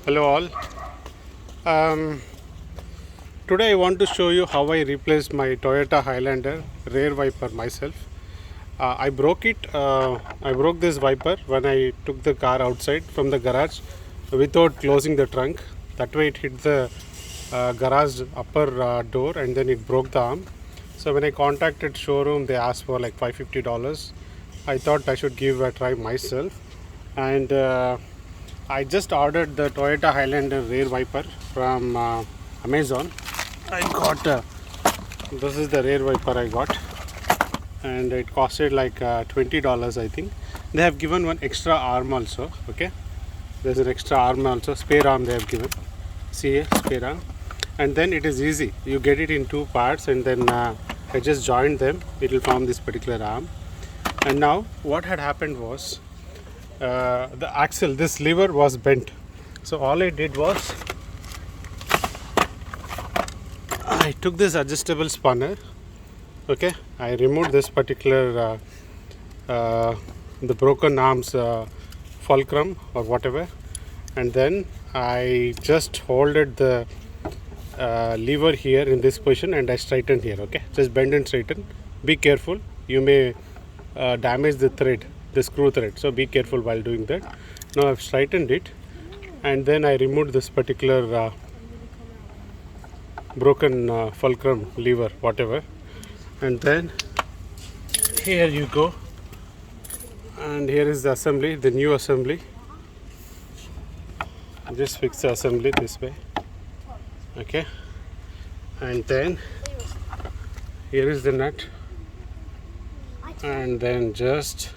Hello all. Um, Today I want to show you how I replaced my Toyota Highlander rear wiper myself. I broke it. I broke this wiper when I took the car outside from the garage without closing the trunk. That way it hit the garage upper door and then it broke the arm. So when I contacted showroom, they asked for like $550. I thought I should give a try myself, and I just ordered the Toyota Highlander rear wiper from Amazon. I got this is the rear wiper I got, and it costed like $20, I think. They have given one extra arm also. Okay, there's an extra arm also, spare arm they have given. See here, spare arm, and then it is easy. You get it in two parts, and then I just joined them. It will form this particular arm. And now what had happened was the axle, this lever was bent. So all I did was I took this adjustable spanner. Okay, I removed this particular the broken arms fulcrum or whatever, and then I just holded the lever here in this position and I straightened here. Okay, just bend and straighten. Be careful, you may damage the thread, the screw thread, so be careful while doing that. Now I've straightened it, and then I removed this particular broken fulcrum lever, whatever, and then here you go, and here is the assembly, the new assembly. Just fix the assembly this way. Okay, and then here is the nut, and then just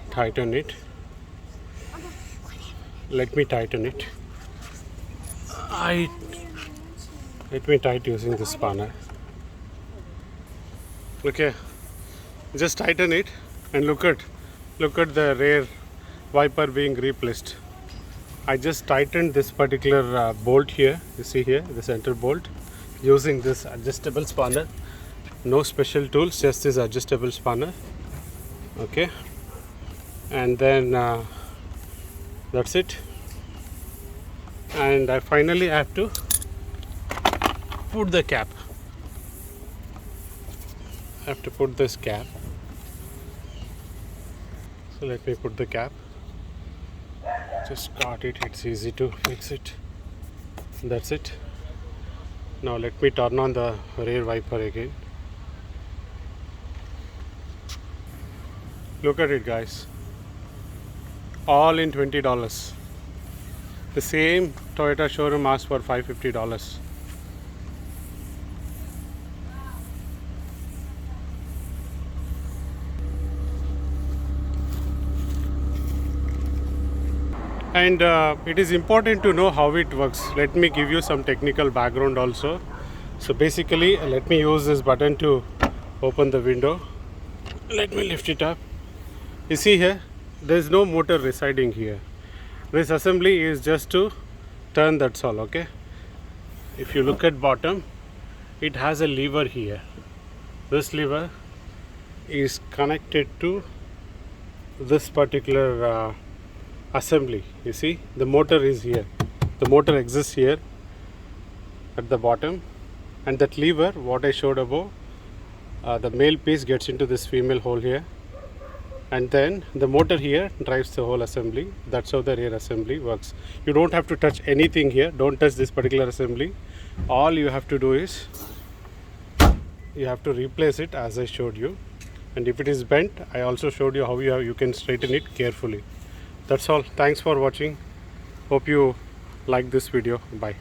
tighten it. Let me tighten it. Let me tighten using this spanner. Okay, just tighten it, and look at the rear wiper being replaced. I just tightened this particular bolt here. You see here, the center bolt, using this adjustable spanner. No special tools, just this adjustable spanner. Okay, and then that's it. And I finally have to put the cap. I have to put this cap. So let me put the cap. Just got it. It's easy to fix it. That's it. Now let me turn on the rear wiper again. Look at it, guys. All in $20. The same Toyota showroom asked for $550. And it is important to know how it works. Let me give you some technical background also. So basically, let me use this button to open the window. Let me lift it up. You see here, there is no motor residing here. This assembly is just to turn, that's all. Okay, if you look at bottom, it has a lever here. This lever is connected to this particular assembly. You see, the motor is here. The motor exists here at the bottom, and that lever, what I showed above, the male piece gets into this female hole here, and then the motor here drives the whole assembly. That's how the rear assembly works. You don't have to touch anything here. Don't touch this particular assembly. All you have to do is you have to replace it as I showed you, and if it is bent, I also showed you how you can straighten it carefully. That's all. Thanks for watching. Hope you like this video. Bye.